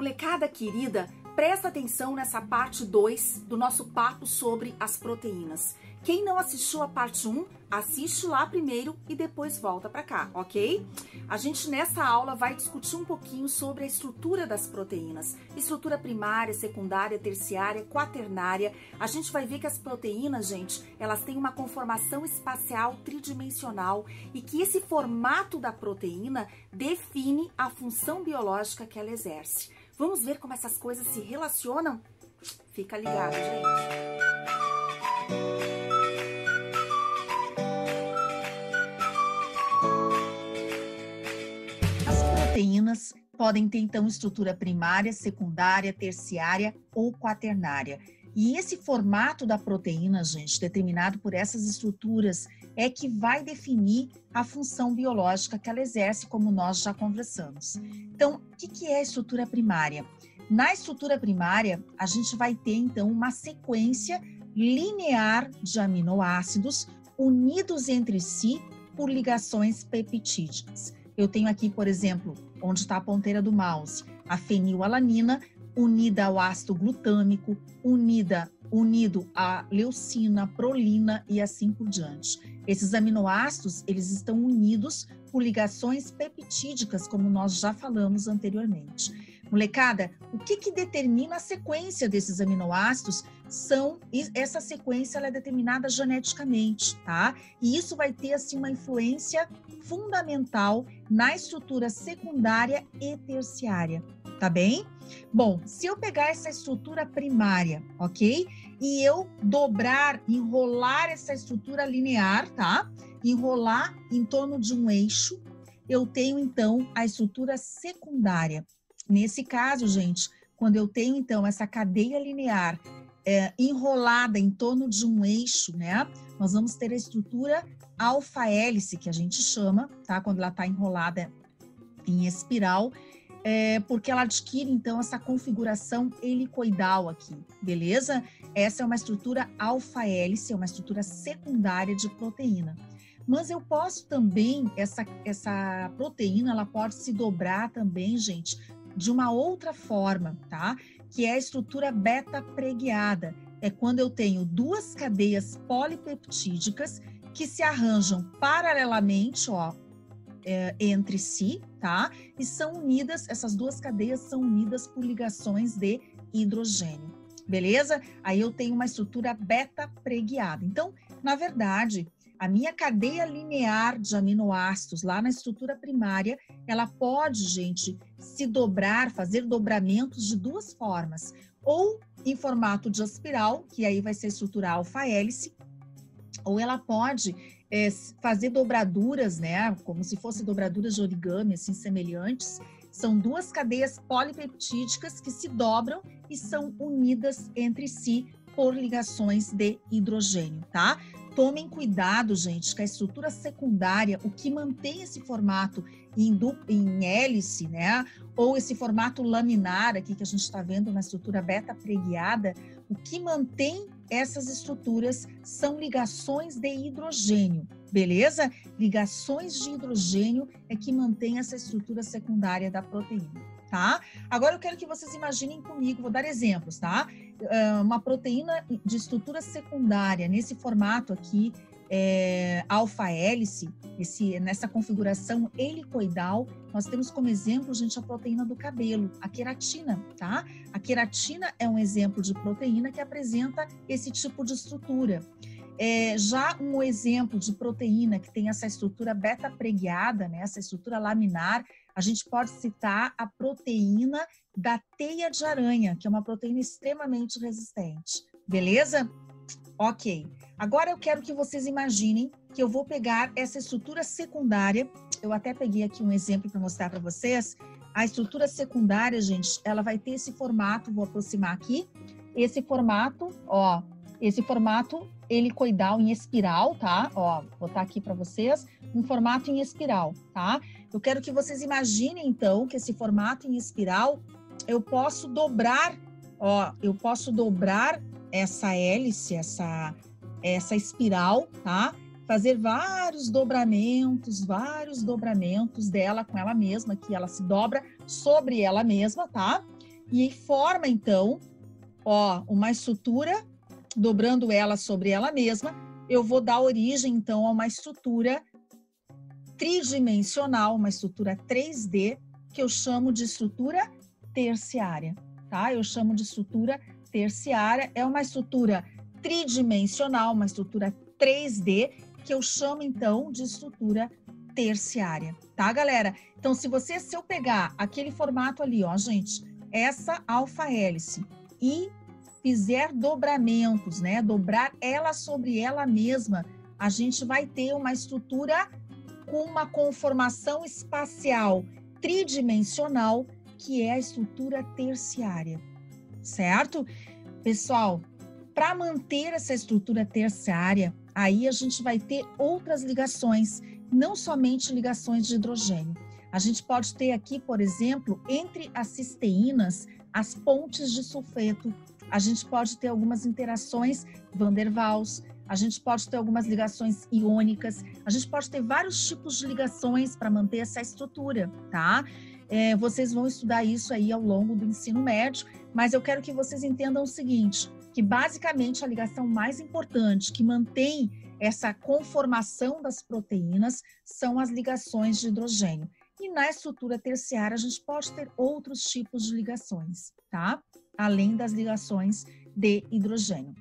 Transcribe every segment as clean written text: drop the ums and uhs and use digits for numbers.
Molecada querida, presta atenção nessa parte 2 do nosso papo sobre as proteínas. Quem não assistiu a parte 1, assiste lá primeiro e depois volta para cá, ok? A gente nessa aula vai discutir um pouquinho sobre a estrutura das proteínas. Estrutura primária, secundária, terciária, quaternária. A gente vai ver que as proteínas, gente, elas têm uma conformação espacial tridimensional e que esse formato da proteína define a função biológica que ela exerce. Vamos ver como essas coisas se relacionam? Fica ligado, gente. As proteínas podem ter, então, estrutura primária, secundária, terciária ou quaternária. E esse formato da proteína, gente, determinado por essas estruturas, é que vai definir a função biológica que ela exerce, como nós já conversamos. Então, o que é a estrutura primária? Na estrutura primária, a gente vai ter, então, uma sequência linear de aminoácidos unidos entre si por ligações peptídicas. Eu tenho aqui, por exemplo, onde está a ponteira do mouse, a fenilalanina unida ao ácido glutâmico, unido à leucina, prolina e assim por diante. Esses aminoácidos, eles estão unidos por ligações peptídicas, como nós já falamos anteriormente. Molecada, o que determina a sequência desses aminoácidos? Essa sequência ela é determinada geneticamente, tá? E isso vai ter, assim, uma influência fundamental na estrutura secundária e terciária, tá bem? Bom, se eu pegar essa estrutura primária, ok? E eu enrolar essa estrutura linear, tá? Enrolar em torno de um eixo, eu tenho, então, a estrutura secundária. Nesse caso, gente, quando eu tenho, então, essa cadeia linear enrolada em torno de um eixo, né? Nós vamos ter a estrutura alfa-hélice, que a gente chama, tá? Quando ela está enrolada em espiral, porque ela adquire, então, essa configuração helicoidal aqui, beleza? Essa é uma estrutura alfa-hélice, é uma estrutura secundária de proteína. Mas eu posso também, essa proteína, ela pode se dobrar também, gente, de uma outra forma, tá? Que é a estrutura beta-preguiada. É quando eu tenho duas cadeias polipeptídicas que se arranjam paralelamente, ó, entre si, tá? E são unidas, essas duas cadeias são unidas por ligações de hidrogênio, beleza? Aí eu tenho uma estrutura beta-preguiada. Então, na verdade, a minha cadeia linear de aminoácidos lá na estrutura primária, ela pode, gente, se dobrar, fazer dobramentos de duas formas. Ou em formato de espiral, que aí vai ser a estrutura alfa-hélice, ou ela pode fazer dobraduras, né, como se fossem dobraduras de origami, assim, semelhantes. São duas cadeias polipeptídicas que se dobram e são unidas entre si por ligações de hidrogênio, tá? Tomem cuidado, gente, que a estrutura secundária, o que mantém esse formato em hélice, né? Ou esse formato laminar aqui que a gente está vendo na estrutura beta-preguiada, o que mantém essas estruturas são ligações de hidrogênio, beleza? Ligações de hidrogênio é que mantém essa estrutura secundária da proteína, tá? Agora eu quero que vocês imaginem comigo, vou dar exemplos, tá? Uma proteína de estrutura secundária, nesse formato aqui, alfa-hélice, nessa configuração helicoidal, nós temos como exemplo, gente, a proteína do cabelo, a queratina, tá? A queratina é um exemplo de proteína que apresenta esse tipo de estrutura. Já um exemplo de proteína que tem essa estrutura beta-preguiada, né, essa estrutura laminar, a gente pode citar a proteína da teia de aranha, que é uma proteína extremamente resistente, beleza? Ok. Agora eu quero que vocês imaginem que eu vou pegar essa estrutura secundária, eu até peguei aqui um exemplo para mostrar para vocês. A estrutura secundária, gente, ela vai ter esse formato, vou aproximar aqui, esse formato, ó, esse formato helicoidal em espiral, tá? Ó, vou botar aqui para vocês, um formato em espiral, tá? Eu quero que vocês imaginem, então, que esse formato em espiral, eu posso dobrar, ó, eu posso dobrar essa hélice, essa espiral, tá? Fazer vários dobramentos dela com ela mesma, que ela se dobra sobre ela mesma, tá? e forma, então, ó, uma estrutura, dobrando ela sobre ela mesma, eu vou dar origem, então, a uma estrutura tridimensional, uma estrutura 3D, que eu chamo de estrutura terciária, tá? Eu chamo de estrutura terciária, é uma estrutura tridimensional, uma estrutura 3D, que eu chamo, então, de estrutura terciária, tá, galera? Então, se eu pegar aquele formato ali, ó, gente, essa alfa-hélice e fizer dobramentos, né, dobrar ela sobre ela mesma, a gente vai ter uma estrutura com uma conformação espacial tridimensional, que é a estrutura terciária, certo? Pessoal, para manter essa estrutura terciária, aí a gente vai ter outras ligações, não somente ligações de hidrogênio. A gente pode ter aqui, por exemplo, entre as cisteínas, as pontes de sulfeto. A gente pode ter algumas interações van der Waals, a gente pode ter algumas ligações iônicas, a gente pode ter vários tipos de ligações para manter essa estrutura, tá? Vocês vão estudar isso aí ao longo do ensino médio, mas eu quero que vocês entendam o seguinte, que basicamente a ligação mais importante que mantém essa conformação das proteínas são as ligações de hidrogênio. E na estrutura terciária a gente pode ter outros tipos de ligações, tá? Além das ligações de hidrogênio.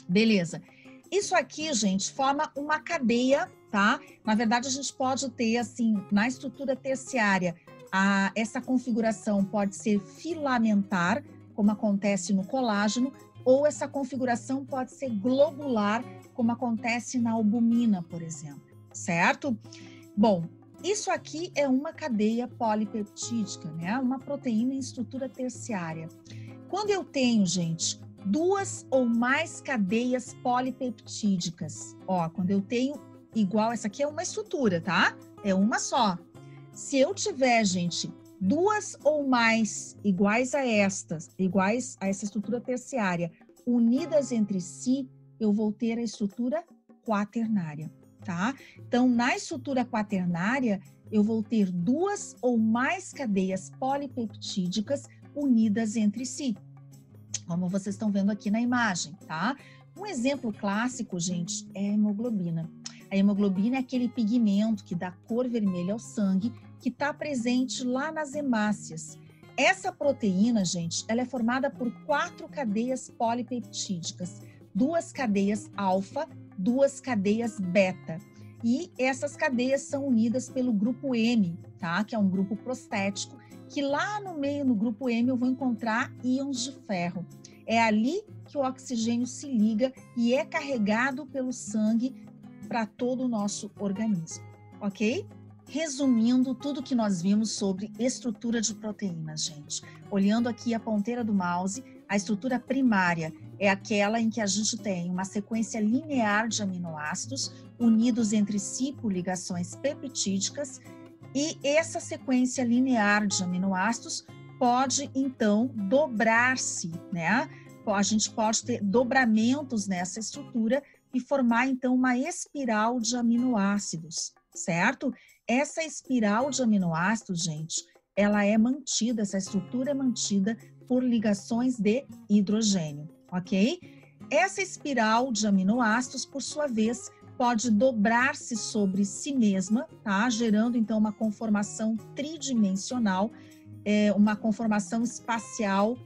Beleza. Isso aqui, gente, forma uma cadeia, tá? Na verdade, a gente pode ter, assim, na estrutura terciária, essa configuração pode ser filamentar, como acontece no colágeno, ou essa configuração pode ser globular, como acontece na albumina, por exemplo, certo? Bom, isso aqui é uma cadeia polipeptídica, né? Uma proteína em estrutura terciária. Quando eu tenho, gente, duas ou mais cadeias polipeptídicas, ó, quando eu tenho igual, essa aqui é uma estrutura, tá? É uma só. Se eu tiver, gente, duas ou mais iguais a essa estrutura terciária, unidas entre si, eu vou ter a estrutura quaternária, tá? Então, na estrutura quaternária, eu vou ter duas ou mais cadeias polipeptídicas unidas entre si, como vocês estão vendo aqui na imagem, tá? Um exemplo clássico, gente, é a hemoglobina. A hemoglobina é aquele pigmento que dá cor vermelha ao sangue, que está presente lá nas hemácias. Essa proteína, gente, ela é formada por 4 cadeias polipeptídicas, 2 cadeias alfa, 2 cadeias beta. E essas cadeias são unidas pelo grupo M, tá? Que é um grupo prostético, que lá no meio, no grupo M, eu vou encontrar íons de ferro. É ali que o oxigênio se liga e é carregado pelo sangue para todo o nosso organismo, ok? Resumindo tudo que nós vimos sobre estrutura de proteínas, gente. Olhando aqui a ponteira do mouse, a estrutura primária é aquela em que a gente tem uma sequência linear de aminoácidos unidos entre si por ligações peptídicas, e essa sequência linear de aminoácidos pode, então, dobrar-se, né? A gente pode ter dobramentos nessa estrutura e formar, então, uma espiral de aminoácidos, certo? Essa espiral de aminoácidos, gente, ela é mantida, essa estrutura é mantida por ligações de hidrogênio, ok? Essa espiral de aminoácidos, por sua vez, pode dobrar-se sobre si mesma, tá? Gerando, então, uma conformação tridimensional, uma conformação espacial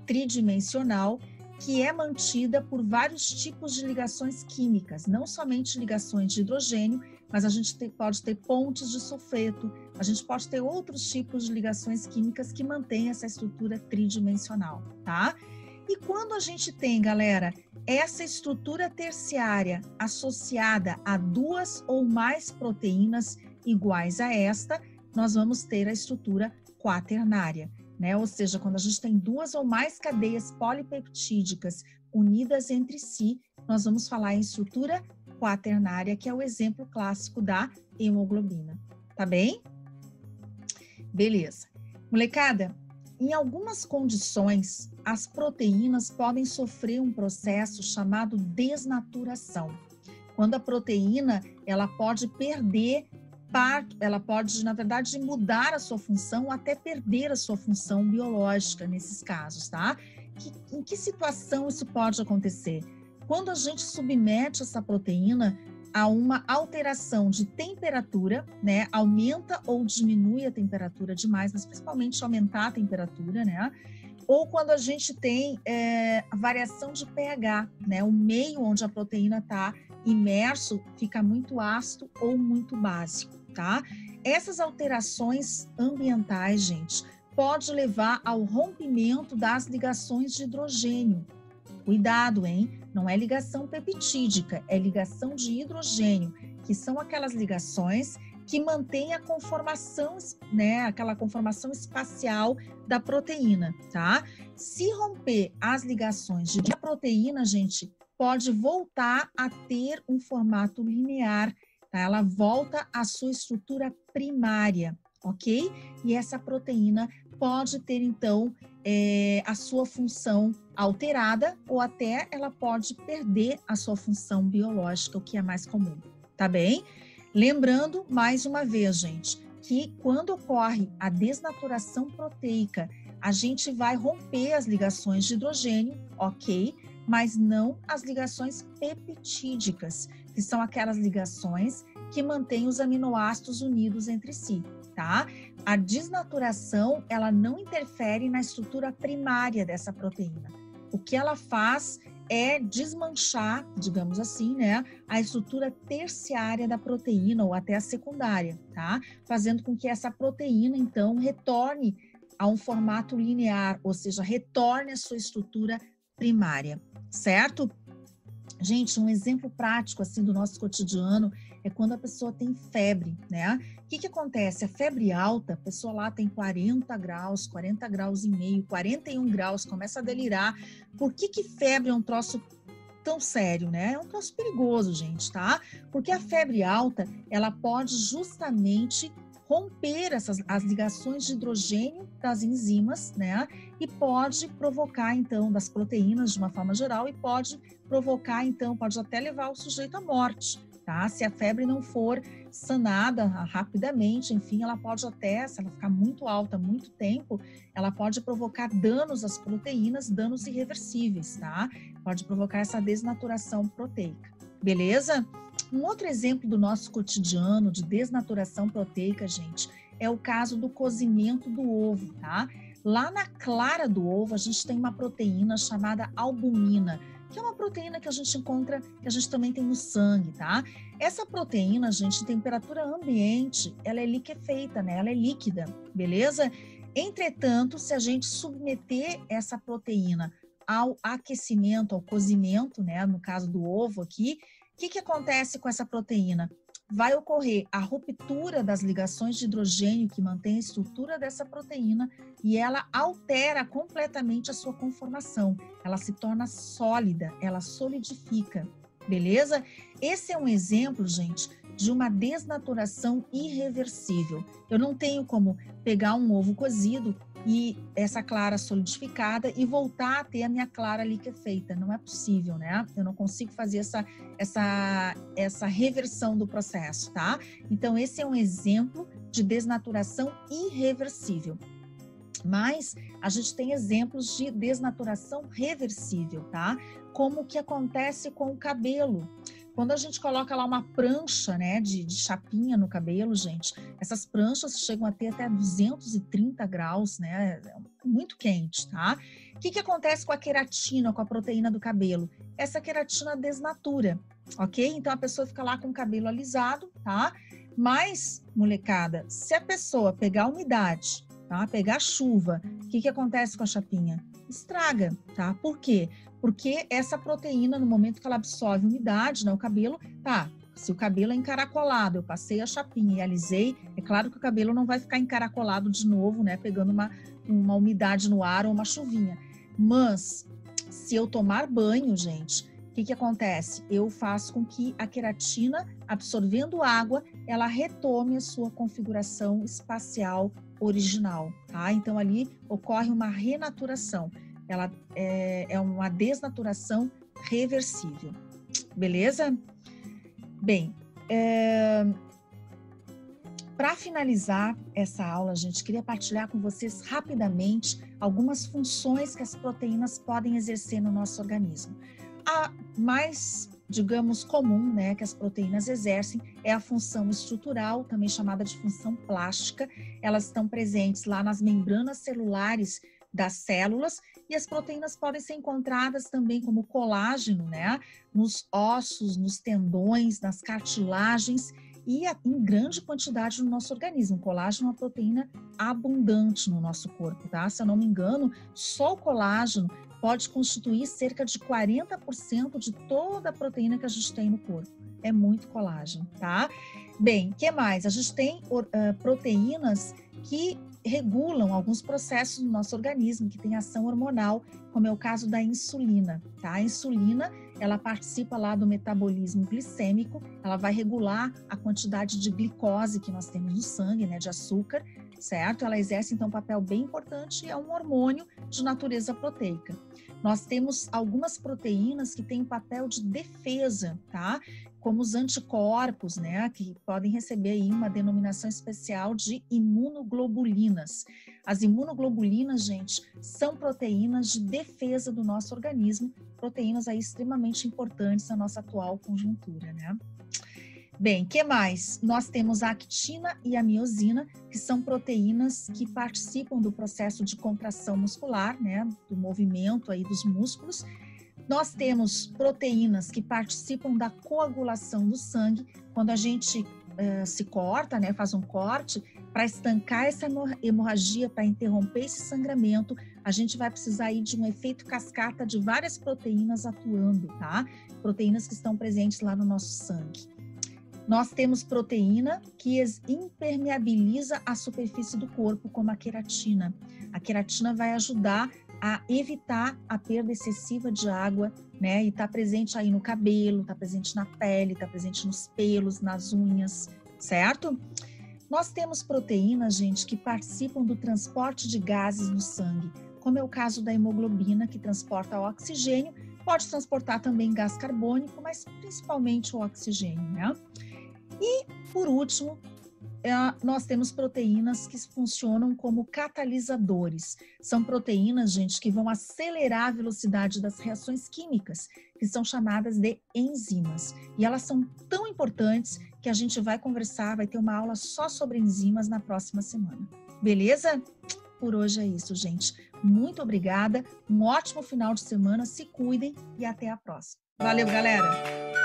tridimensional, que é mantida por vários tipos de ligações químicas, não somente ligações de hidrogênio, mas a gente pode ter pontes de sulfeto, a gente pode ter outros tipos de ligações químicas que mantêm essa estrutura tridimensional, tá? E quando a gente tem, galera, essa estrutura terciária associada a 2 ou mais proteínas iguais a esta, nós vamos ter a estrutura quaternária, né? Ou seja, quando a gente tem 2 ou mais cadeias polipeptídicas unidas entre si, nós vamos falar em estrutura quaternária, que é o exemplo clássico da hemoglobina. Tá bem? Beleza. Molecada, em algumas condições, as proteínas podem sofrer um processo chamado desnaturação. Quando a proteína, ela pode perder ela pode, na verdade, mudar a sua função ou até perder a sua função biológica nesses casos, tá? Em que situação isso pode acontecer? Quando a gente submete essa proteína a uma alteração de temperatura, né? Aumenta ou diminui a temperatura demais, mas principalmente aumentar a temperatura, né? Ou quando a gente tem a variação de pH, né? O meio onde a proteína está imerso fica muito ácido ou muito básico, tá? Essas alterações ambientais, gente, pode levar ao rompimento das ligações de hidrogênio. Cuidado, hein? Não é ligação peptídica, é ligação de hidrogênio, que são aquelas ligações que mantêm a conformação, né? Aquela conformação espacial da proteína, tá? Se romper as ligações de proteína, gente, pode voltar a ter um formato linear, tá? Ela volta à sua estrutura primária, ok? E essa proteína pode ter, então, a sua função alterada ou até ela pode perder a sua função biológica, o que é mais comum, tá bem? Lembrando, mais uma vez, gente, que quando ocorre a desnaturação proteica, a gente vai romper as ligações de hidrogênio, ok? Mas não as ligações peptídicas, que são aquelas ligações que mantêm os aminoácidos unidos entre si, tá? A desnaturação, ela não interfere na estrutura primária dessa proteína. O que ela faz é desmanchar, digamos assim, né, a estrutura terciária da proteína ou até a secundária, tá? Fazendo com que essa proteína, então, retorne a um formato linear, ou seja, retorne à sua estrutura primária, certo? Gente, um exemplo prático, assim, do nosso cotidiano é quando a pessoa tem febre, né? O que acontece? A febre alta, a pessoa lá tem 40 graus, 40 graus e meio, 41 graus, começa a delirar. Por que febre é um troço tão sério, né? É um troço perigoso, gente, tá? Porque a febre alta, ela pode justamente romper as ligações de hidrogênio das enzimas, né? E pode provocar, então, das proteínas de uma forma geral e pode provocar, então, pode até levar o sujeito à morte, tá? Se a febre não for sanada rapidamente, enfim, ela pode até, se ela ficar muito alta muito tempo, ela pode provocar danos às proteínas, danos irreversíveis, tá? Pode provocar essa desnaturação proteica, beleza? Um outro exemplo do nosso cotidiano de desnaturação proteica, gente, é o caso do cozimento do ovo, tá? Lá na clara do ovo, a gente tem uma proteína chamada albumina, que é uma proteína que a gente encontra, que a gente também tem no sangue, tá? Essa proteína, gente, em temperatura ambiente, ela é liquefeita, né? Ela é líquida, beleza? Entretanto, se a gente submeter essa proteína ao aquecimento, ao cozimento, né? No caso do ovo aqui, o que acontece com essa proteína? Vai ocorrer a ruptura das ligações de hidrogênio que mantém a estrutura dessa proteína e ela altera completamente a sua conformação. Ela se torna sólida, ela solidifica, beleza? Esse é um exemplo, gente, de uma desnaturação irreversível. Eu não tenho como pegar um ovo cozido e essa clara solidificada e voltar a ter a minha clara liquefeita. Não é possível, né? Eu não consigo fazer essa reversão do processo, tá? Então, esse é um exemplo de desnaturação irreversível. Mas a gente tem exemplos de desnaturação reversível, tá? Como o que acontece com o cabelo. Quando a gente coloca lá uma prancha, né, de chapinha no cabelo, gente, essas pranchas chegam a ter até 230 graus, né, muito quente, tá? O que acontece com a queratina, com a proteína do cabelo? Essa queratina desnatura, ok? Então, a pessoa fica lá com o cabelo alisado, tá? Mas, molecada, se a pessoa pegar umidade, tá? Pegar chuva, o que acontece com a chapinha? Estraga, tá? Por quê? Porque essa proteína, no momento que ela absorve umidade, né, o cabelo, tá, se o cabelo é encaracolado, eu passei a chapinha e alisei, é claro que o cabelo não vai ficar encaracolado de novo, né, pegando uma umidade no ar ou uma chuvinha. Mas, se eu tomar banho, gente, o que acontece? Eu faço com que a queratina, absorvendo água, ela retome a sua configuração espacial original, tá? Então, ali ocorre uma renaturação. Ela é uma desnaturação reversível, beleza? Bem, Para finalizar essa aula, gente, queria partilhar com vocês rapidamente algumas funções que as proteínas podem exercer no nosso organismo. A mais, digamos, comum, né, que as proteínas exercem é a função estrutural, também chamada de função plástica. Elas estão presentes lá nas membranas celulares das células, e as proteínas podem ser encontradas também como colágeno, né, nos ossos, nos tendões, nas cartilagens, e em grande quantidade no nosso organismo. O colágeno é uma proteína abundante no nosso corpo, tá? Se eu não me engano, só o colágeno pode constituir cerca de 40% de toda a proteína que a gente tem no corpo. É muito colágeno, tá? Bem, o que mais? A gente tem proteínas que regulam alguns processos no nosso organismo, que tem ação hormonal, como é o caso da insulina, tá? A insulina, ela participa lá do metabolismo glicêmico, ela vai regular a quantidade de glicose que nós temos no sangue, né, de açúcar, certo? Ela exerce, então, um papel bem importante e é um hormônio de natureza proteica. Nós temos algumas proteínas que têm um papel de defesa, tá? Como os anticorpos, né, que podem receber aí uma denominação especial de imunoglobulinas. As imunoglobulinas, gente, são proteínas de defesa do nosso organismo, proteínas aí extremamente importantes na nossa atual conjuntura, né? Bem, o que mais? Nós temos a actina e a miosina, que são proteínas que participam do processo de contração muscular, né, do movimento aí dos músculos. Nós temos proteínas que participam da coagulação do sangue. Quando a gente se corta, né, faz um corte, para estancar essa hemorragia, para interromper esse sangramento, a gente vai precisar aí de um efeito cascata de várias proteínas atuando, tá? Proteínas que estão presentes lá no nosso sangue. Nós temos proteína que impermeabiliza a superfície do corpo, como a queratina. A queratina vai ajudar a evitar a perda excessiva de água, né? E está presente aí no cabelo, está presente na pele, está presente nos pelos, nas unhas, certo? Nós temos proteínas, gente, que participam do transporte de gases no sangue, como é o caso da hemoglobina, que transporta o oxigênio, pode transportar também gás carbônico, mas principalmente o oxigênio, né? E, por último, nós temos proteínas que funcionam como catalisadores. São proteínas, gente, que vão acelerar a velocidade das reações químicas, que são chamadas de enzimas. E elas são tão importantes que a gente vai conversar, vai ter uma aula só sobre enzimas na próxima semana. Beleza? Por hoje é isso, gente. Muito obrigada, um ótimo final de semana, se cuidem e até a próxima. Valeu, galera!